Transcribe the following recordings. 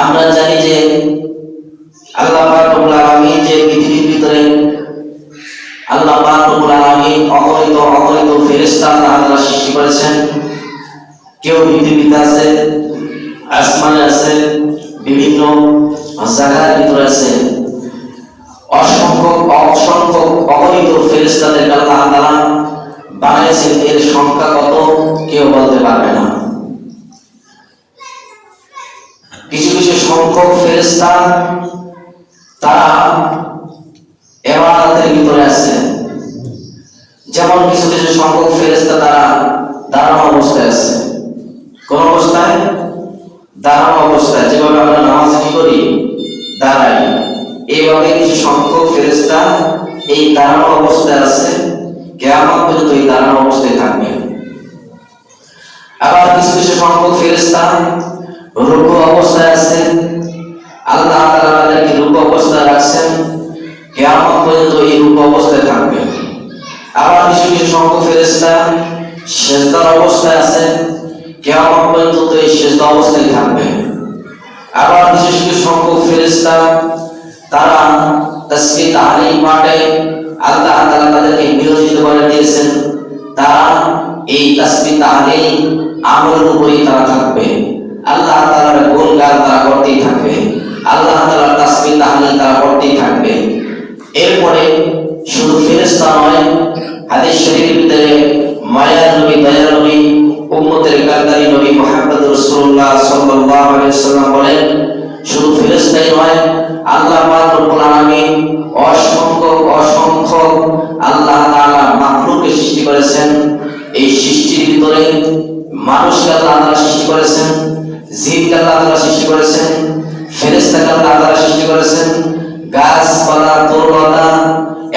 আমরা জানি যে আল্লাহ পাক রব্বুল আলামিন যে পৃথিবীর ভিতরে আল্লাহ পাক রব্বুল আলামিন অগণিত ফেরেশতা আল্লাহ সৃষ্টি করেছেন। কেউ পৃথিবীতে আছে, আসমানে আছে, বিভিন্ন জায়গার ভিতরে আছে। অসংখ্য অগণিত ফেরেশতাদের আল্লাহ তাআলা বানিয়েছেন। এর সংখ্যা কত কেউ বলতে পারবে না। কিছু কিছু সংখ্যক ফেরেশতা তারা ইবাদতের ভিতরে আছে। যেমন কিছু কিছু সংখ্যক ফেরেশতা তারা দাঁড়ানো অবস্থায় আছে। কোন অবস্থায়? দাঁড়ানো অবস্থায়। যেভাবে আমরা নামাজ কি করি, দাঁড়াই, এইভাবে কিছু সংখ্যক ফেরেশতা এই দাঁড়ানো অবস্থায় আছে। কিয়ামত পর্যন্ত এই দাঁড়ানো অবস্থায় থাকবে। আবার কিছু কিছু সংখ্যক ফেরেশতা রুকু অবস্থায় আছে। আল্লাহ তাআলা তাদেরকে রুকু অবস্থায় রাখছেন, কিয়ামত পর্যন্ত এই রুকু অবস্থায় থাকবে। আবার কিছু কিছু সংখ্যক ফেরেশতা সিজদার অবস্থায় আছে, কিয়ামত পর্যন্ত এই সিজদা অবস্থায় থাকবে। আবার কিছু কিছু সংখ্যক ফেরেশতা তারা তাসবিহ তাহলিল পাঠে আল্লাহ তাআলা তাদেরকে নিয়োজিত করে দিয়েছেন। তারা এই তাসবিহ তাহলিল আমলের উপরেই তারা থাকবে। আল্লাহ তাআলার গুণগান তারা করতেই থাকবে, আল্লাহ তাআলার তাসবিহ তাহলিল তারা করতেই থাকবে। এরপরে শুধু ফেরেশতা নয়, হাদিস শরীফের ভিতরে মায়ার নবী, দয়ার নবী, উম্মতের কান্দারি নবী মুহাম্মদ রাসূলুল্লাহ সাল্লাল্লাহু আলাইহি ওয়াসাল্লাম বলেন, শুধু ফেরেশতাই নয়, আল্লাহ পাক রব্বুল আলামিন অসংখ্য আল্লাহ তাআলা মাখলুককে সৃষ্টি করেছেন। এই সৃষ্টির ভিতরে মানুষকে আল্লাহ তাআলা সৃষ্টি করেছেন, জিনকে আল্লাহ তাআলা সৃষ্টি করেছেন, ফেরেশতাকে আল্লাহ তাআলা সৃষ্টি করেছেন, গাছপালা, তরুলতা,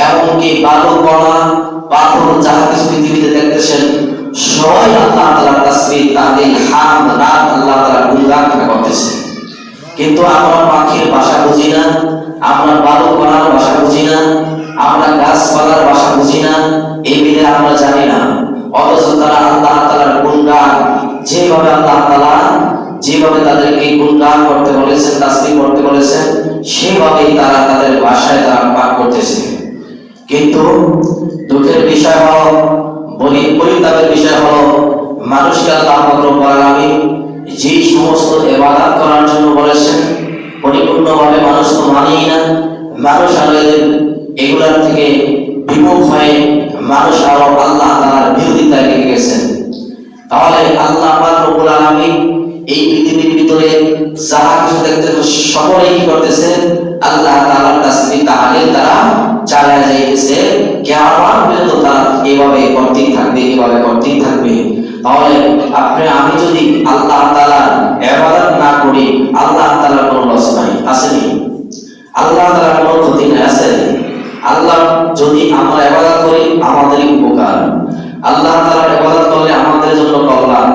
এমনকি বালু কণা, পাথর, যাহা কিছু পৃথিবীতে দেখতেছেন সবাই আল্লাহ তাআলার তাসবিহ তাহলিল হামদ নাত আল্লাহ তাআলা গুণগান করতেছে। কিন্তু আমরা পাখির ভাষা বুঝি না, আমরা বালু কণার ভাষা বুঝি না, আমরা গাছপালার ভাষা বুঝি না, এই বিধে আমরা জানি না। অথচ তারা আল্লাহ তাআলার গুণগান যেভাবে আল্লাহ তাআলা যেভাবে তাদেরকে গুণগান করতে বলেছেন, তাসবিহ করতে বলেছেন, সেভাবেই তারা তাদের ভাষায় তারা পাঠ করতেছে। কিন্তু দুঃখের বিষয় হলো, পরিতাপের বিষয় হলো, মানুষকে আল্লাহ রব্বুল আলামিন যে সমস্ত ইবাদত করার জন্য বলেছেন পরিপূর্ণভাবে মানুষ তো মানেই না। মানুষ এগুলার থেকে বিমুখ হয়ে মানুষ আরো আল্লাহ তাআলার বিরোধিতায় লেগে গেছেন। তাহলে আল্লাহ রব্বুল আলামিন এই পৃথিবীর ভিতরে যাহা কিছু দেখতেন সকলেই কি করতেছে, আল্লাহ তাআলার তাসবিহ তাহলিল তারা চালায় যাইতেছে। কিয়ামত পর্যন্ত তারা এইভাবে করতেই থাকবে। তাহলে আমি যদি আল্লাহ তাআলার ইবাদত না করি, আল্লাহ তাআলার কোনো লস নাই, আসেনি? আল্লাহ তাআলার কোনো ক্ষতি নাই, আছে? আল্লাহ যদি আমরা ইবাদত করি আমাদেরই উপকার, আল্লাহ তাআলার ইবাদত করলে আমাদের জন্য কল্যাণ,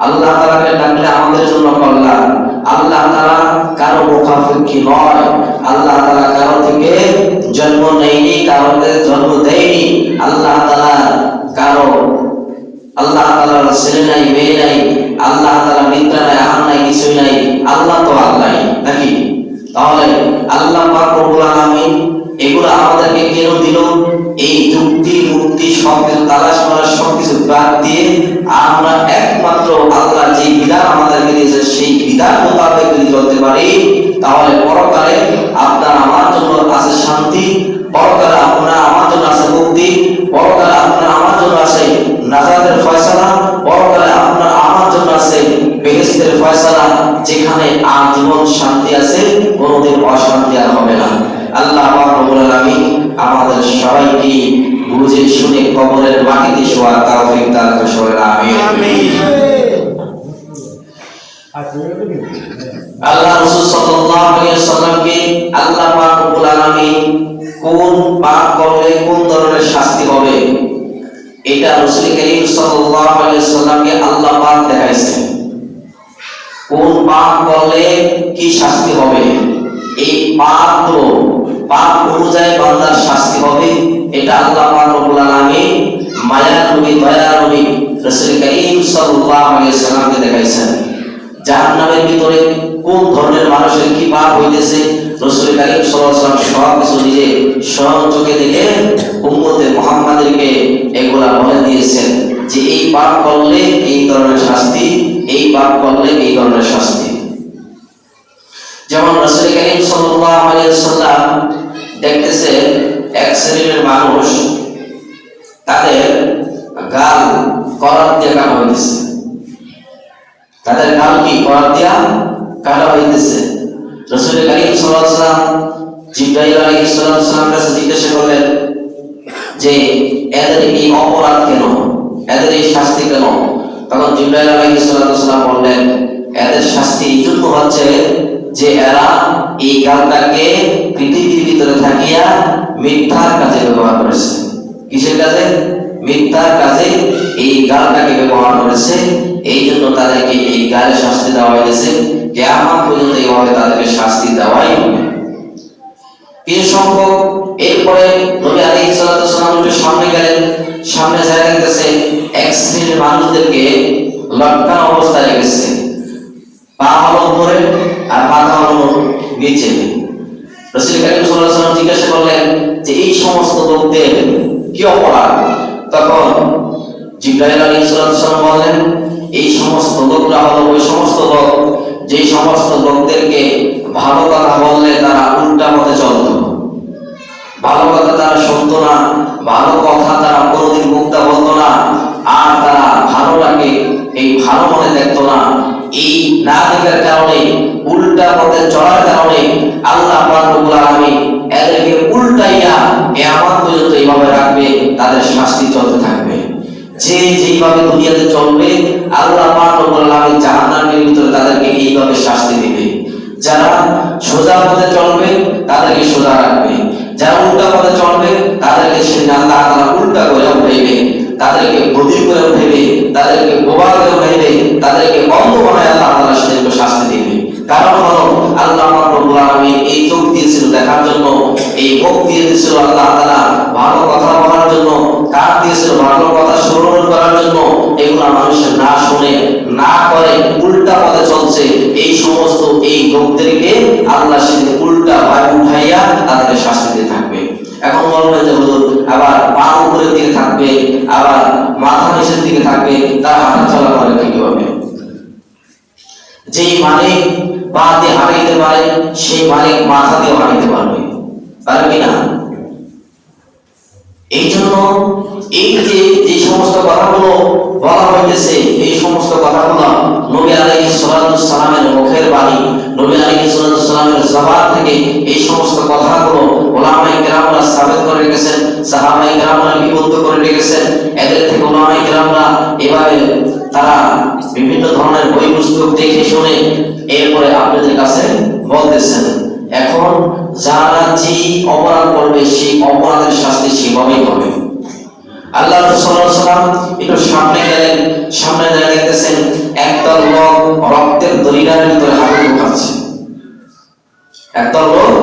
আল্লাহ তাআলাকে ডাকলে আমাদের জন্য কল্যাণ। আল্লাহ তাআলা কারো মুখাপেক্ষী নয়, আল্লাহ তাআলা কারো থেকে জন্ম নেয়নি, কারোকে জন্ম দেয়নি। আল্লাহ তাআলার ছেলে নাই, মেয়ে নাই, আল্লাহ তাআলা মিত্র নাই, আহার নাই, কিছুই নাই। আল্লাহ তো আল্লাহই, নাকি? তাহলে আল্লাহ পাক রব্বুল আলামিন এগুলো আমাদেরকে কেন দিল? এই যুক্তি মুক্তি সবকিছু তালাশ করার সবকিছু বাদ দিয়ে আমরা একমাত্র আল্লাহ যে বিধান আমাদেরকে দিয়েছে সেই বিধান মোতাবেক যদি চলতে পারি, তাহলে পরকালে আপনার আমার জন্য আছে শান্তি, পরকালে আপনার আমার জন্য আছে মুক্তি, পরকালে আপনার আমার জন্য আছে নাজাতের ফয়সালা, পরকালে আপনার আমার জন্য আছে বেহেশতের ফয়সালা, যেখানে আজীবন শান্তি আছে, কোনোদিন অশান্তি আর হবে না। আল্লাহ রাব্বুল আলামিন আমাদের সবাইকে বুঝে শুনে কবরের মাটিতে শোয়ার তৌফিক দান করুন, আমিন। আল্লাহ রাসূল সাল্লাল্লাহু আলাইহি ওয়াসাল্লামকে আল্লাহ রাব্বুল আলামিন কোন পাপ করলে কোন ধরনের শাস্তি হবে, এটা রাসূল করিম সাল্লাল্লাহু আলাইহি ওয়াসাল্লামকে আল্লাহ পাক দেখাইছেন। কোন পাপ করলে কি শাস্তি হবে, এই পাপ অনুযায়ী বান্দার শাস্তি হবে, এটা আল্লাহ পাক রব্বুল আলামিন মায়ার নবী, দয়ার নবী রাসূল করিম সাল্লাল্লাহু আলাইহি ওয়াসাল্লামকে দেখাইছেন। জাহান্নামের ভিতরে কোন ধরনের মানুষের কি পাপ হইতেছে রাসূল কারীম সাল্লাল্লাহু আলাইহি ওয়াসাল্লাম সব কিছু নিজে স্বয়ং চোখে দেখে উম্মতে মুহাম্মাদেরকে এগুলা বলে দিয়েছেন যে এই পাপ করলে এই ধরনের শাস্তি, এই পাপ করলে এই ধরনের শাস্তি। যেমন রাসূল কারীম সাল্লাল্লাহু আলাইহি ওয়াসাল্লাম দেখতেছে এক শ্রেণীর মানুষ তাদের গাল করাত দিয়ে কাটা হইতেছে, তাদের গাল কি করাত দিয়া কাটা হইতেছে। রাসূল কারীম সাল্লাল্লাহু আলাইহি ওয়াসাল্লাম জিবরাইল আলাইহিস সালাম কাছে জিজ্ঞাসা করলেন যে এদের এই অপরাধ কেন, এদের এই শাস্তি কেন? তখন জিবরাইল আলাইহিস সালাম বললেন এদের শাস্তি এই জন্য হচ্ছে যে এরা এই গালটাকে পৃথিবীর ভিতরে থাকিয়া মিথ্যার কাজে ব্যবহার করেছে। কিসের কাজে? মিথ্যার কাজে এই গালটাকে ব্যবহার করেছে, এই জন্য তাদেরকে এই গালে শাস্তি দেওয়া হয়েছে। কিয়ামত পর্যন্ত এইভাবে তাদেরকে শাস্তি দেওয়াই হবে। কিছু সংখ্যক এরপরে নবী আলাইহিস সালাম সামনে গেলেন, সামনে যায় দেখতেছে এক শ্রেণীর মানুষদেরকে লটকানো অবস্থায় রেখেছে, পা হলো উপরে আর মাথা হলো নিচে। রাসূল কারীম সাল্লাল্লাহু আলাইহি ওয়াসাল্লাম জিজ্ঞাসা করলেন যে এই সমস্ত লোকদের কি অপরাধ? তখন জিবরাইল আলাইহিস সালাম বললেন এই সমস্ত লোকরা হলো ওই সমস্ত লোক যে সমস্ত লোকদেরকে ভালো কথা বললে তারা উল্টা পথে চলত, ভালো কথা তারা শুনতো না, ভালো কথা তারা কোনোদিন মুখটা বলতো না, আর তারা ভালোটাকে এই ভালো মনে দেখতো না। এই না দেখার কারণে, উল্টা পথে চলার কারণে আল্লাহ পাক রব্বুল আলামিন এদেরকে উল্টাইয়া কিয়ামত পর্যন্ত এইভাবে রাখবে, তাদের শাস্তি চলতে থাকবে। যে যেইভাবে দুনিয়াতে চলবে আল্লাহ পাক রব্বুল আলামিন জাহান্নামের ভিতরে তাদেরকে এইভাবে শাস্তি দিবে। যারা সোজা পথে চলবে তাদেরকে সোজা রাখবে, যারা উল্টা পথে চলবে তাদেরকে সেদিন আল্লাহ তাআলা উল্টা করে উঠাইবে, তাদেরকে বধির করে উঠাইবে, তাদেরকে বোবা করে উঠাইবে, তাদেরকে অন্ধ বানায় আল্লাহ তাআলা সেদিন শাস্তি দিবে। কারণ হলো আল্লাহ পাক রব্বুল আলামিন এই চোখ দিয়েছিল দেখার জন্য, এই মুখ দিয়েছিল আল্লাহ তাআলা ভালো কথা বলার জন্য, কান দিয়েছিল ভালো কথা শ্রবণ করার জন্য। এগুলা মানুষের না শুনে না করে উল্টা পথে চলছে, এই সমস্ত এই লোকদেরকে আল্লাহ সেদিন উল্টা ভাবে উঠাইয়া তাদেরকে শাস্তি দিয়ে থাকবে। এখন বলবেন যে হুজুর আবার পা উপরের দিকে থাকবে, আবার মাথা নিচের দিকে থাকবে, তার হাঁটা চলা করে কিভাবে? যেই মালিক পা দিয়ে হাঁটাইতে পারে সেই মালিক মাথা দিয়ে হাঁটাইতে পারবে, পারবে না? এই জন্য এই যে যে সমস্ত কথাগুলো বলা হইতেছে এই সমস্ত কথাগুলো নবী আলাইহিস সালামের মুখের বাণী, নবী আলাইহিস সালামের জবান থেকে এই সমস্ত কথাগুলো উলামায়ে কেরামরা সাবিত করে রেখেছেন, সাহাবায়ে কেরামরা লিপিবদ্ধ করে রেখেছেন। এদের থেকে উলামায়ে কেরামরা এভাবে তারা বিভিন্ন ধরনের বই পুস্তক দেখে শুনে এরপরে আপনাদের কাছে বলতেছেন। এখন যারা যে অপরাধ করবে সেই অপরাধের শাস্তি সেভাবেই হবে। আল্লাহ রাসূল সাল্লাল্লাহু আলাইহি ওয়াসাল্লাম একটু সামনে গেলেন, সামনে দেখতেছেন একদল লোক রক্তের দরিয়ার ভিতরে হাবুডুবু খাচ্ছে, একদল লোক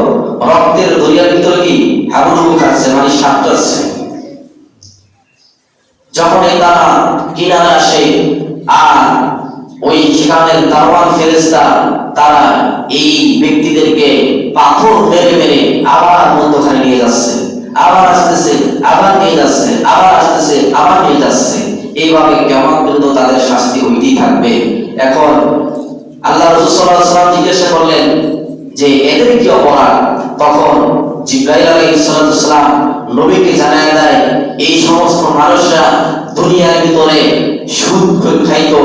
রক্তের দরিয়ার ভিতরে কি হাবুডুবু খাচ্ছে, মানে সাঁতরাচ্ছে। যখন তারা কিনারে আসে আর ওই সেখানে দারওয়ান ফেরেশতা তারা এই ব্যক্তিদেরকে পাথর মেরে মেরে আবার মধ্যখানে নিয়ে যাচ্ছে, আবার আসতেছে, আবার নিয়ে যাচ্ছে, আবার আসতেছে, আবার নিয়ে যাচ্ছে। এইভাবে কিয়ামত পর্যন্ত তাদের শাস্তি হইতেই থাকবে। এখন আল্লাহ রাসূল সাল্লাল্লাহু আলাইহি ওয়াসাল্লাম জিজ্ঞাসা করলেন যে এদের কি অপরাধ? তখন জিবরাইল আলাইহিস সালাম নবীকে জানায় দেয় এই সমস্ত মানুষরা দুনিয়ার ভিতরে সুদ খাইতো,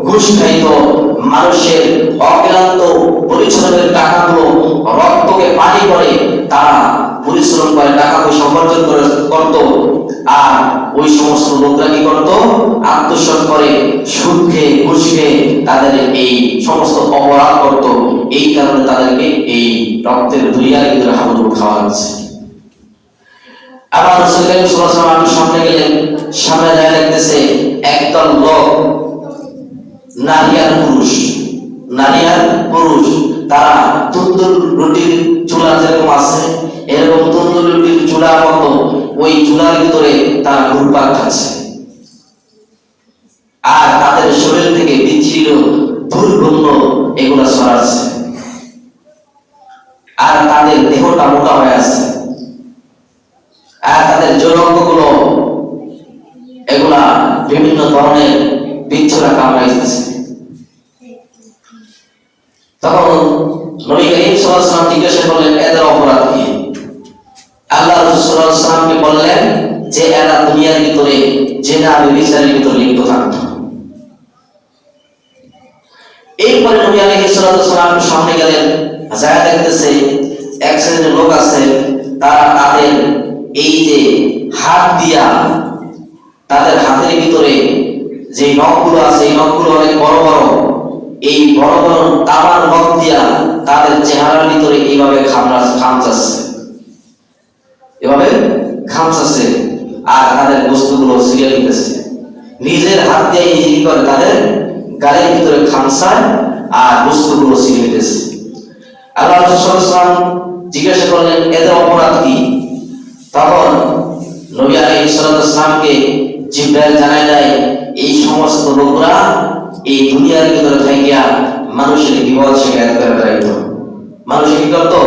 ঘুষ খাইতো, মানুষের অক্লান্ত পরিশ্রমের টাকাগুলো রক্তকে পানি করে তারা পরিশ্রম করে টাকা পয়সা উপার্জন করত। আর ওই সমস্ত লোকরা কি করত? আত্মসাৎ করে সুদ খেয়ে ঘুষ খেয়ে তাদের এই সমস্ত অপরাধ করত। এই কারণে তাদেরকে এই রক্তের দরিয়ার ভিতরে হাবুডুবু খাওয়া হচ্ছে। আবার রাসূল সাল্লাল্লাহু আলাইহি ওয়াসাল্লাম সামনে গেলেন, সামনে যায় দেখতেছে একদল লোক নারী আর পুরুষ তারা তন্দুর রুটির চুলা যেরকম আছে এরকম তন্দুর রুটির চুলার মতো ওই চুলার ভিতরে তারা ঘুরপাক খাচ্ছে। আর তাদের শরীর থেকে বিচ্ছিন্ন দুর্গন্ধ এগুলা ছড়াচ্ছে, আর তাদের দেহটা মোটা হয়ে আছে, আর তাদের যৌনাঙ্গগুলো এগুলা বিভিন্ন ধরনের বিচ্ছুরা কামড়াইতেছে। তখন নবী করিম সাল্লাল্লাহু আলাইহি ওয়াসাল্লাম জিজ্ঞাসা করলেন, এদের অপরাধ কি? আল্লাহ রাসূল সাল্লাল্লাহু আলাইহি ওয়াসাল্লামকে বললেন যে এরা দুনিয়ার ভিতরে জিনা ব্যভিচারের ভিতরে লিপ্ত থাকতো। এরপরে নবী আলাইহিস সালাতু ওয়াস সালাম সামনে গেলেন, যায় দেখতেছে এক শ্রেণীর লোক আছে, তারা তাদের এই যে হাত দিয়া, তাদের হাতের ভিতরে যে নখগুলো আছে এই নখগুলো অনেক বড় বড়, এই বড় বড় তামার নখ দিয়া তাদের চেহারার ভিতরে এইভাবে খামচাচ্ছে, এভাবে খামচাচ্ছে, আর তাদের বস্তুগুলো ছিঁড়ে নিতেছে। নিজের হাত দিয়ে নিজে কি করে তাদের গালের ভিতরে খামচায় আর বস্তুগুলো ছিঁড়ে নিতেছে। আল্লাহ রাসূল সাল্লাল্লাহু আলাইহি ওয়াসাল্লাম জিজ্ঞাসা করলেন, এদের অপরাধ কি? তখন নবী আলাইহিস সালাতু ওয়াস সালামকে জিবরাইল জানায় দেয়, এই সমস্ত লোকরা এই দুনিয়ার ভিতরে থাকিয়া মানুষের বিপদ শিকায়ত করে বেড়াইতো, মানুষের কি করতো?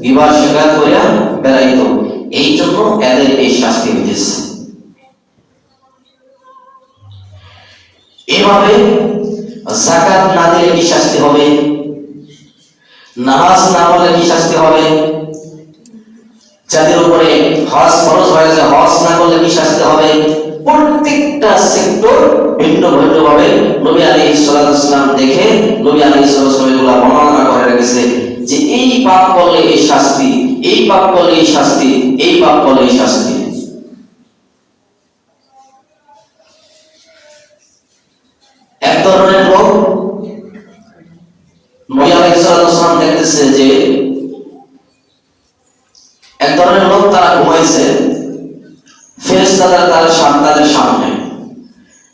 বিপদ শিকায়ত করিয়া বেড়াইতো, এই জন্য এদের এই শাস্তি দিতেছে। এভাবে যাকাত না দিলে কি শাস্তি হবে? নামাজ না পড়লে কি শাস্তি হবে? যাদের উপরে হজ ফরজ হয়েছে হজ না করলে কি শাস্তি হবে? প্রত্যেকটা সেক্টর ভিন্ন ভিন্ন ভাবে নবী আলাইহিস সালাতু ওয়াস সালাম দেখে নবী আলাইহিস সালাতু ওয়াস সালাম এগুলা বর্ণনা করে রেখেছে যে এই পাপ করলে এই শাস্তি, এই পাপ করলে এই শাস্তি, এই পাপ করলে এই শাস্তি। এক ধরনের লোক নবী আলাইহিস সালাতু ওয়াস সালাম দেখতেছে যে এক ধরনের লোক তারা ঘুমাইছে, ফেরেশতারা তাদের সামনে,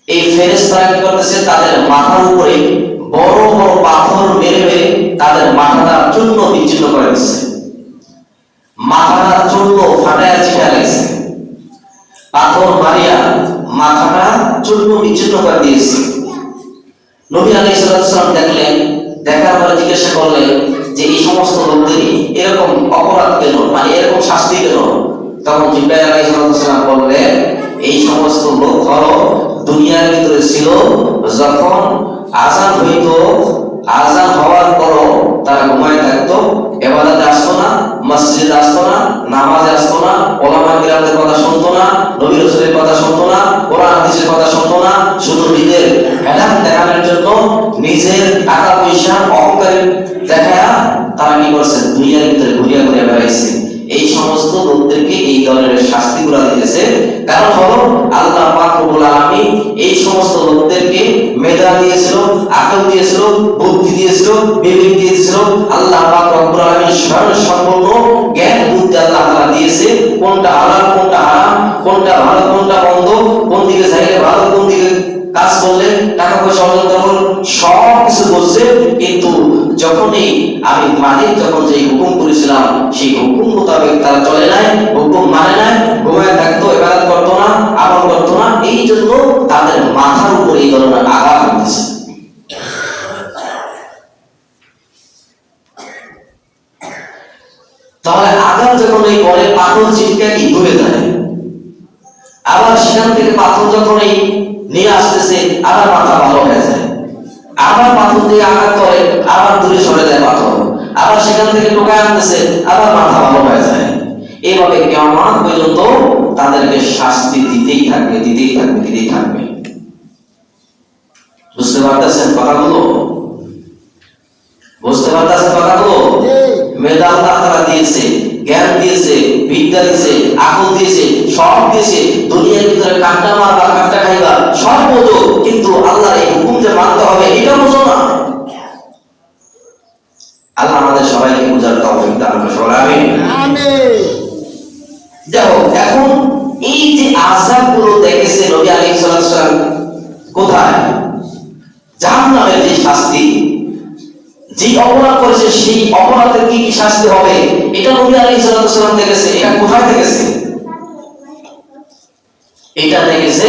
এই ফেরেশতারা কি করতেছে? তাদের মাথার উপরে বড় বড় পাথর মেরে মেরে তাদের মাথাটা চূর্ণ বিচ্ছিন্ন করে দিচ্ছে, মাথাটা চূর্ণ ফাটায় ছিটা লাগছে, পাথর মারিয়া মাথাটা চূর্ণ বিচ্ছিন্ন করে দিয়েছে। নবী আলাইহিস সালাতু ওয়াস সালাম দেখলেন, দেখার পরে জিজ্ঞাসা করলেন যে এই সমস্ত লোকদেরই এরকম অপরাধ কেন, মানে এরকম শাস্তি কেন? তখন জিবরাইল আলাইহিস সালাতু ওয়াস সালাম বললেন, এই সমস্ত লোক হলো দুনিয়ার ভিতরে ছিল, যখন আযান হইতো, আযান হওয়ার পরও তারা ঘুমায় থাকতো, ইবাদতে আসতো না, মসজিদে আসতো না, নামাজে আসতো না, ওলামা কিরামদের কথা শুনতো না, নবী রাসূলের কথা শুনতো না, কোরআন হাদিসের কথা শুনতো না, শুধু নিজের ভেদাত দেখানোর জন্য, নিজের টাকা পয়সা অহংকার দেখায়া তারা কি করছে? দুনিয়ার ভিতরে ঘুরিয়া ঘুরিয়া বেড়াইছে। এই সমস্ত লোকদেরকে এই ধরনের শাস্তিগুলো দিতেছে, কারণ হলো আল্লাহ পাক রব্বুল আলামিন এই সমস্ত লোকদেরকে মেধা দিয়েছিল, আকল দিয়েছিল, বুদ্ধি দিয়েছিল, বিবেক দিয়েছিল। আল্লাহ পাক রব্বুল আলামিন সম্পূর্ণ জ্ঞান বুদ্ধি আল্লাহ তাআলা দিয়েছে, কোনটা হালাল কোনটা হারাম, কোনটা ভালো কোনটা মন্দ, কোন দিকে যাইলে ভালো, কোন দিকে কাজ করলে টাকা পয়সা অর্জন করবো, সব কিছু বলছে। কিন্তু যখনই আমি মালিক যখন যে হুকুম করেছিলাম সেই হুকুম মোতাবেক তারা চলে নাই, হুকুম মানে নাই, ঘুমায় থাকতো, ইবাদত করতো না, আমল করতো না, এই জন্য তাদের মাথার উপর এই ধরনের আঘাত হতেছে। তাহলে আঘাত যখন এই করে পাথর চিটকে কি ডুবে যায়, আবার সেখান থেকে পাথর যখন এই নিয়ে আসতেছে আবার মাথা ভালো হয়ে যায়, আবার পাথর দিয়ে আঘাত করে আবার দূরে সরে যায় পাথর, আবার সেখান থেকে টোকায় আনতেছে আবার মাথা ভালো হয়ে যায়। এইভাবে কিয়ামত পর্যন্ত তাদেরকে শাস্তি দিতেই থাকবে, দিতেই থাকবে, দিতেই থাকবে। বুঝতে পারতেছেন কথাগুলো? বুঝতে পারতেছেন কথাগুলো? মেধা আল্লাহ তাআলা দিয়েছে, জ্ঞান দিয়েছে, বিদ্যা দিয়েছে, আকল দিয়েছে, সব দিয়েছে। দুনিয়ার ভিতরে কাঁটা মারবা, কাঁটা খাইবা, সব বোঝো, কিন্তু আল্লাহর এই হুকুম যে মানতে হবে এটা বোঝো না। আল্লাহ আমাদের সবাইকে বুঝার তৌফিক দান করুন, আমিন। দেখো এখন এই যে আযাবগুলো দেখেছে নবী আলাইহিস সালাম কোথায়? জাহান্নামের যে শাস্তি, যে অপরাধ করেছে সেই অপরাধের কি কি শাস্তি হবে এটা নবী আলাইহিস সালাম দেখেছে। এটা কোথায় দেখেছে? এটা দেখেছে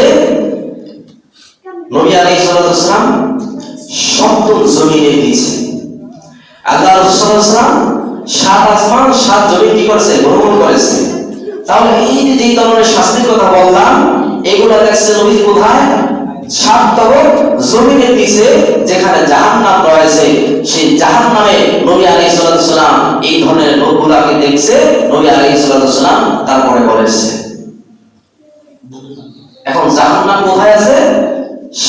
নবী আলাইহিস সালাম সপ্তম জমিনের নিচে। আল্লাহ রাসূল সাল্লাল্লাহু আলাইহি ওয়াসাল্লাম সাত আসমান সাত জমিন কি করেছে? ভ্রমণ করেছে। তাহলে এই যে ধরনের শাস্তির কথা বললাম, এগুলো দেখছে নবী কোথায়? সাত তবক জমিনের নিচে, যেখানে জাহান্নাম রয়েছে। সেই জাহান্নামে নবী আলাইহিস সালাম এই ধরনের লোকগুলাকে দেখছে। নবী আলাইহিস সালাম তারপরে বলেছে, এখন জাহান্নাম কোথায় আছে?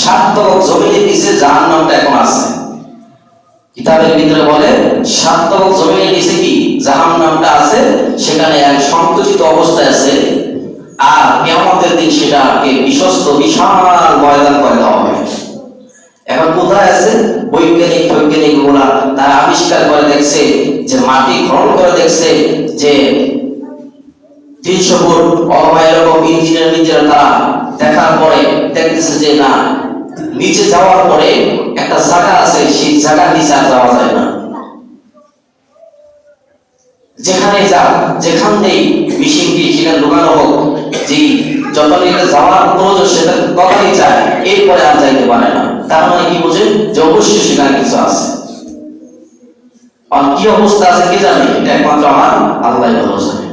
সাত তবক জমিনের নিচে জাহান্নামটা এখন আছে। কিতাবের ভিতরে বলে সাত তবক জমিনের নিচে কি জাহান্নামটা আছে, সেখানে এক সংকুচিত অবস্থায় আছে। আর কিয়ামতের দিন সেটাকে বিশ্বস্ত বিশাল ময়দান করে দেওয়া হবে। এখন কোথায় আছে? বৈজ্ঞানিক গুলা তারা আবিষ্কার করে দেখছে যে, মাটি খনন করে দেখছে যে 300 ফুট অথবা এরকম ইঞ্জিনিয়ার তারা দেখার পরে দেখতেছে যে না, নিচে যাওয়ার পরে একটা জায়গা আছে, সেই জায়গার নিচে আর যাওয়া যায় না। যেখানে যেখান থেকে মেশিনটি সেখানে ঢোকানো হোক, যে যত নিচে যাওয়ার প্রয়োজন সেটা ততই যায়, এরপরে আর যাইতে পারে না। তার মানে কি বোঝেন? যে অবশ্যই সেখানে কিছু আছে। আর কি অবস্থা আছে কে জানে? এটা একমাত্র আমার আল্লাহই ভালো জানে।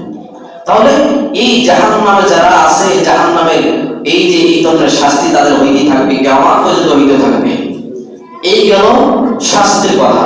তাহলে এই জাহান্নামে যারা আছে, জাহান্নামের এই যে এই ধরনের শাস্তি তাদের হইতে থাকবে, কিয়ামত পর্যন্ত হইতে থাকবে। এই গেল শাস্তির কথা।